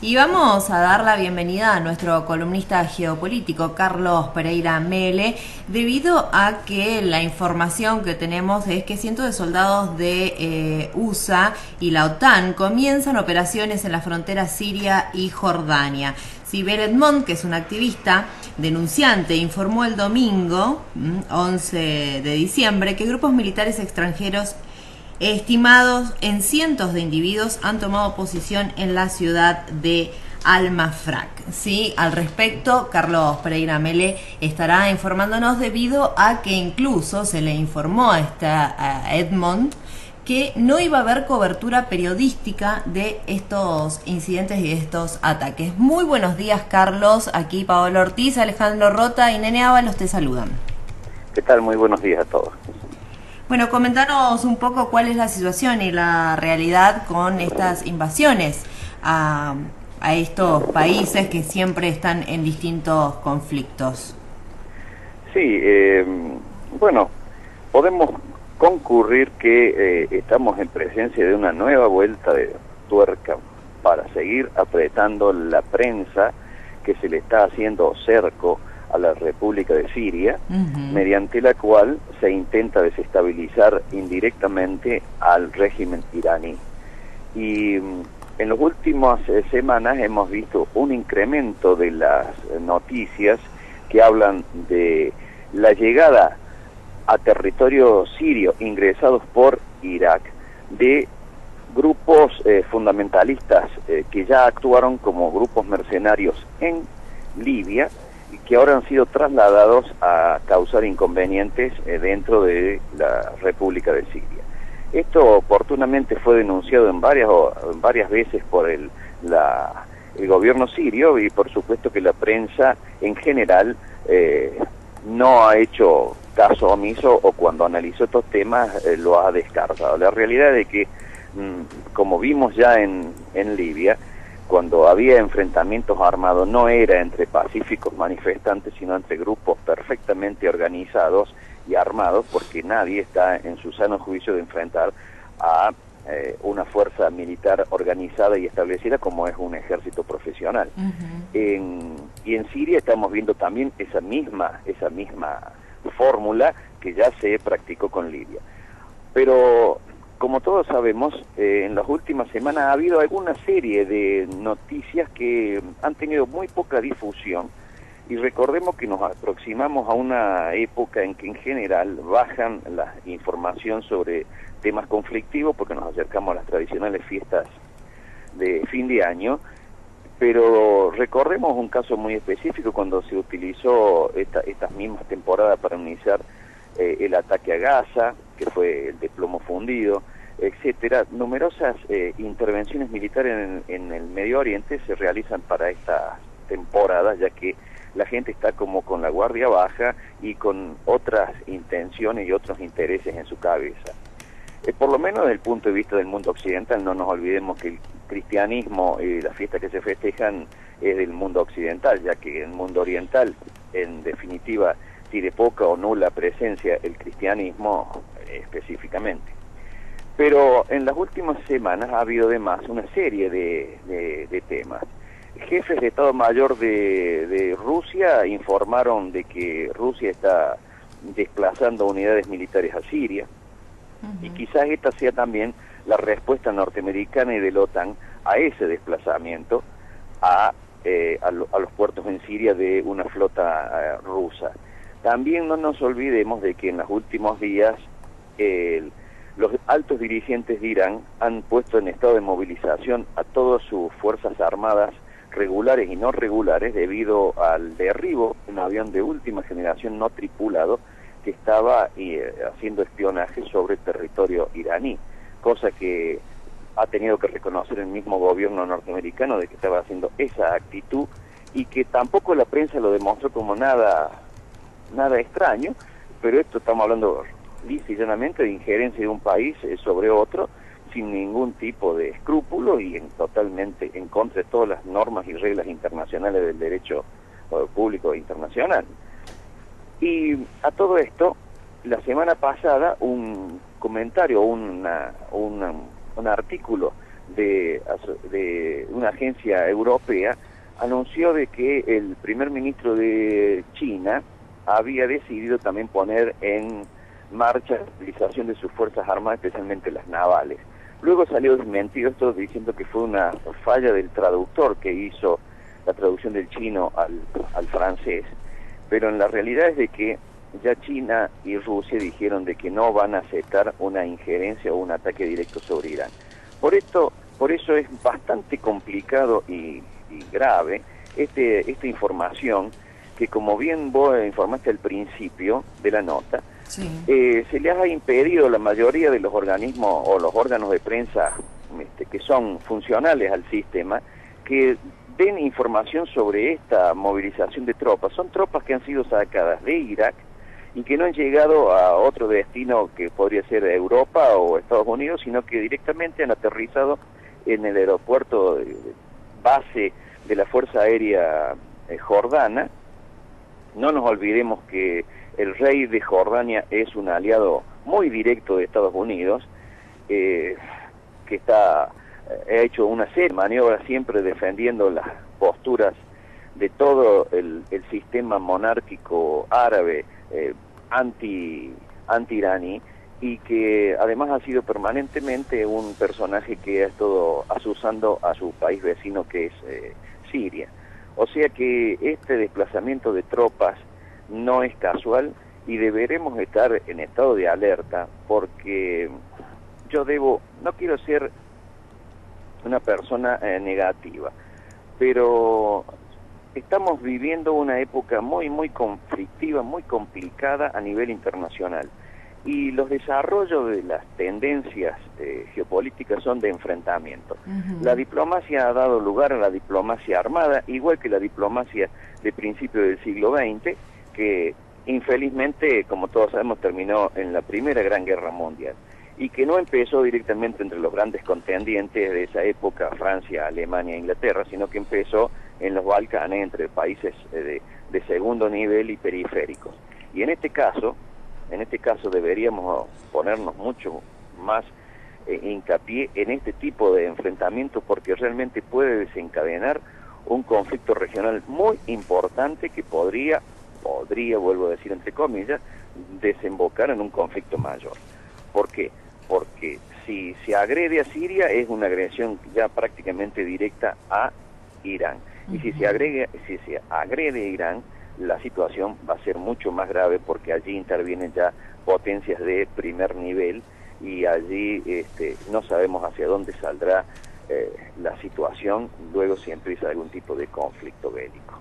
Y vamos a dar la bienvenida a nuestro columnista geopolítico, Carlos Pereira Mele, debido a que la información que tenemos es que cientos de soldados de USA y la OTAN comienzan operaciones en la frontera siria y Jordania. Sibel Edmond, que es una activista denunciante, informó el domingo 11 de diciembre que grupos militares extranjeros estimados en cientos de individuos han tomado posición en la ciudad de Al-Mafraq. Sí, al respecto, Carlos Pereira Mele estará informándonos debido a que incluso se le informó a Edmond que no iba a haber cobertura periodística de estos incidentes y de estos ataques. Muy buenos días, Carlos. Aquí Paola Ortiz, Alejandro Rota y Nene Ábalos te saludan. ¿Qué tal? Muy buenos días a todos. Bueno, comentanos un poco cuál es la situación y la realidad con estas invasiones a estos países que siempre están en distintos conflictos. Sí, bueno, podemos concurrir que estamos en presencia de una nueva vuelta de tuerca para seguir apretando la prensa que se le está haciendo cerco a la República de Siria, mediante la cual se intenta desestabilizar indirectamente al régimen iraní. Y en las últimas semanas hemos visto un incremento de las noticias que hablan de la llegada a territorio sirio ingresados por Irak de grupos fundamentalistas que ya actuaron como grupos mercenarios en Libia y que ahora han sido trasladados a causar inconvenientes dentro de la República de Siria. Esto oportunamente fue denunciado en varias veces por el gobierno sirio y por supuesto que la prensa en general no ha hecho caso omiso o cuando analizó estos temas lo ha descartado. La realidad es que, como vimos ya en Libia, cuando había enfrentamientos armados no era entre pacíficos manifestantes, sino entre grupos perfectamente organizados y armados, porque nadie está en su sano juicio de enfrentar a una fuerza militar organizada y establecida como es un ejército profesional. Y en Siria estamos viendo también esa misma fórmula que ya se practicó con Libia. Pero como todos sabemos, en las últimas semanas ha habido alguna serie de noticias que han tenido muy poca difusión y recordemos que nos aproximamos a una época en que en general bajan la información sobre temas conflictivos porque nos acercamos a las tradicionales fiestas de fin de año, pero recordemos un caso muy específico cuando se utilizó estas mismas temporadas para iniciar el ataque a Gaza, que fue el de plomo fundido, etcétera. Numerosas intervenciones militares en el Medio Oriente se realizan para esta temporada, ya que la gente está como con la guardia baja y con otras intenciones y otros intereses en su cabeza. Por lo menos desde el punto de vista del mundo occidental, no nos olvidemos que el cristianismo y las fiestas que se festejan es del mundo occidental, ya que en el mundo oriental, en definitiva, tiene poca o nula presencia el cristianismo específicamente. Pero en las últimas semanas ha habido además una serie de temas. Jefes de Estado Mayor de Rusia informaron de que Rusia está desplazando unidades militares a Siria, y quizás esta sea también la respuesta norteamericana y de la OTAN a ese desplazamiento a los puertos en Siria de una flota rusa. También no nos olvidemos de que en los últimos días los altos dirigentes de Irán han puesto en estado de movilización a todas sus fuerzas armadas regulares y no regulares debido al derribo de un avión de última generación no tripulado que estaba haciendo espionaje sobre el territorio iraní, cosa que ha tenido que reconocer el mismo gobierno norteamericano de que estaba haciendo esa actitud y que tampoco la prensa lo demostró como nada extraño, pero esto estamos hablando lisa y llanamente de injerencia de un país sobre otro sin ningún tipo de escrúpulo y totalmente en contra de todas las normas y reglas internacionales del derecho público internacional. Y a todo esto, la semana pasada un comentario, un artículo de una agencia europea anunció de que el primer ministro de China había decidido también poner en marcha la utilización de sus fuerzas armadas, especialmente las navales. Luego salió desmentido esto diciendo que fue una falla del traductor que hizo la traducción del chino al francés, pero en la realidad es de que ya China y Rusia dijeron de que no van a aceptar una injerencia o un ataque directo sobre Irán. Por eso es bastante complicado y grave esta información que, como bien vos informaste al principio de la nota, sí, se les ha impedido a la mayoría de los organismos o los órganos de prensa que son funcionales al sistema que den información sobre esta movilización de tropas. Son tropas que han sido sacadas de Irak y que no han llegado a otro destino que podría ser Europa o Estados Unidos, sino que directamente han aterrizado en el aeropuerto base de la Fuerza Aérea Jordana. No nos olvidemos que el rey de Jordania es un aliado muy directo de Estados Unidos, que ha hecho una serie de maniobras siempre defendiendo las posturas de todo el sistema monárquico árabe anti-iraní, y que además ha sido permanentemente un personaje que ha estado asusando a su país vecino, que es Siria. O sea que este desplazamiento de tropas no es casual y deberemos estar en estado de alerta, porque no quiero ser una persona negativa, pero estamos viviendo una época muy conflictiva, muy complicada a nivel internacional, y los desarrollos de las tendencias geopolíticas son de enfrentamiento. La diplomacia ha dado lugar a la diplomacia armada, igual que la diplomacia de principios del siglo XX, que infelizmente, como todos sabemos, terminó en la Primera Gran Guerra Mundial, y que no empezó directamente entre los grandes contendientes de esa época, Francia, Alemania e Inglaterra, sino que empezó en los Balcanes, entre países de segundo nivel y periféricos. Y en este caso deberíamos ponernos mucho más hincapié en este tipo de enfrentamientos, porque realmente puede desencadenar un conflicto regional muy importante que podría, vuelvo a decir entre comillas, desembocar en un conflicto mayor. ¿Por qué? Porque si se agrede a Siria es una agresión ya prácticamente directa a Irán. Y si se agrede a Irán, la situación va a ser mucho más grave, porque allí intervienen ya potencias de primer nivel, y allí no sabemos hacia dónde saldrá la situación luego si empieza algún tipo de conflicto bélico.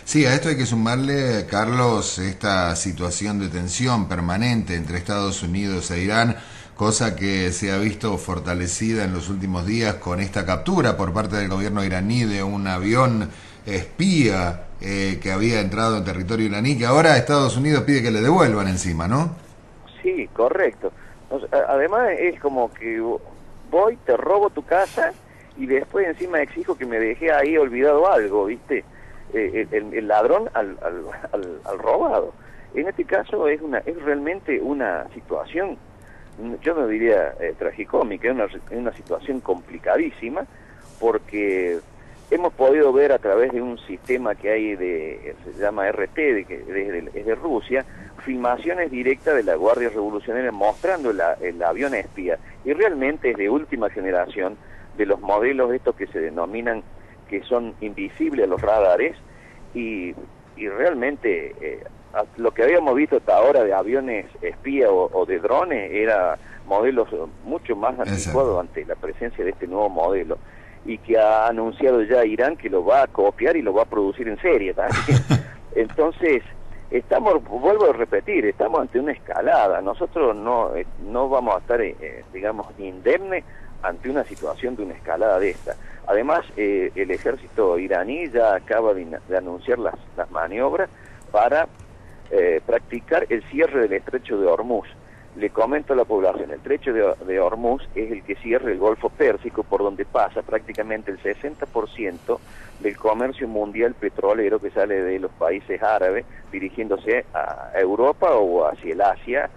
Sí, a esto hay que sumarle, Carlos, esta situación de tensión permanente entre Estados Unidos e Irán, cosa que se ha visto fortalecida en los últimos días con esta captura por parte del gobierno iraní de un avión espía que había entrado en territorio iraní, que ahora Estados Unidos pide que le devuelvan encima, ¿no? Sí, correcto. Además es como que voy, te robo tu casa y después encima exijo que me dejé ahí olvidado algo, ¿viste? El ladrón al robado. En este caso es realmente una situación, yo no diría tragicómica, es una situación complicadísima, porque hemos podido ver a través de un sistema que hay se llama RT, es de Rusia, filmaciones directas de la Guardia Revolucionaria mostrando el avión espía, y realmente es de última generación, de los modelos estos que se denominan que son invisibles a los radares, y realmente lo que habíamos visto hasta ahora de aviones espía o de drones era modelos mucho más anticuados ante la presencia de este nuevo modelo, y que ha anunciado ya Irán que lo va a copiar y lo va a producir en serie también. Entonces, vuelvo a repetir, estamos ante una escalada. Nosotros no vamos a estar, digamos, indemnes ante una situación de una escalada de esta. Además, el ejército iraní ya acaba de anunciar las maniobras para practicar el cierre del estrecho de Hormuz. Le comento a la población, el estrecho de Hormuz es el que cierra el Golfo Pérsico, por donde pasa prácticamente el 60% del comercio mundial petrolero que sale de los países árabes dirigiéndose a Europa o hacia el Asia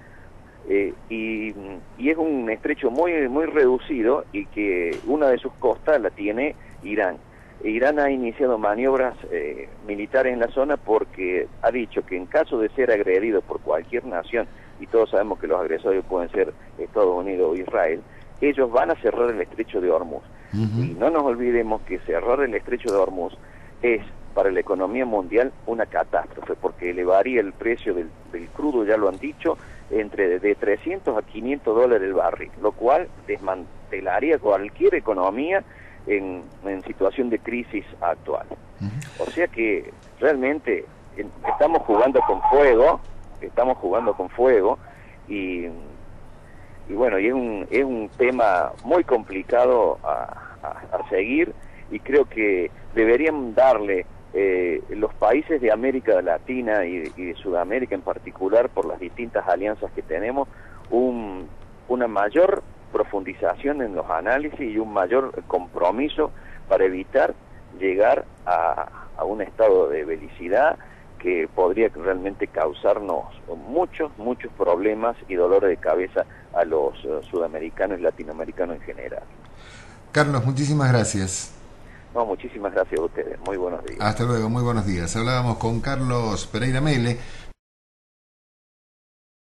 y es un estrecho muy reducido y que una de sus costas la tiene Irán. Irán ha iniciado maniobras militares en la zona porque ha dicho que en caso de ser agredido por cualquier nación, y todos sabemos que los agresores pueden ser Estados Unidos o Israel, ellos van a cerrar el estrecho de Hormuz. Y no nos olvidemos que cerrar el estrecho de Hormuz es para la economía mundial una catástrofe, porque elevaría el precio del crudo, ya lo han dicho, entre de 300 a 500 dólares el barril, lo cual desmantelaría cualquier economía en situación de crisis actual. O sea que realmente estamos jugando con fuego, y bueno, y es un tema muy complicado a seguir, y creo que deberían darle los países de América Latina y de Sudamérica en particular, por las distintas alianzas que tenemos, una mayor profundización en los análisis y un mayor compromiso para evitar llegar a un estado de belicidad que podría realmente causarnos muchos problemas y dolores de cabeza a los sudamericanos y latinoamericanos en general. Carlos, muchísimas gracias. No, muchísimas gracias a ustedes. Muy buenos días. Hasta luego, muy buenos días. Hablábamos con Carlos Pereira Mele.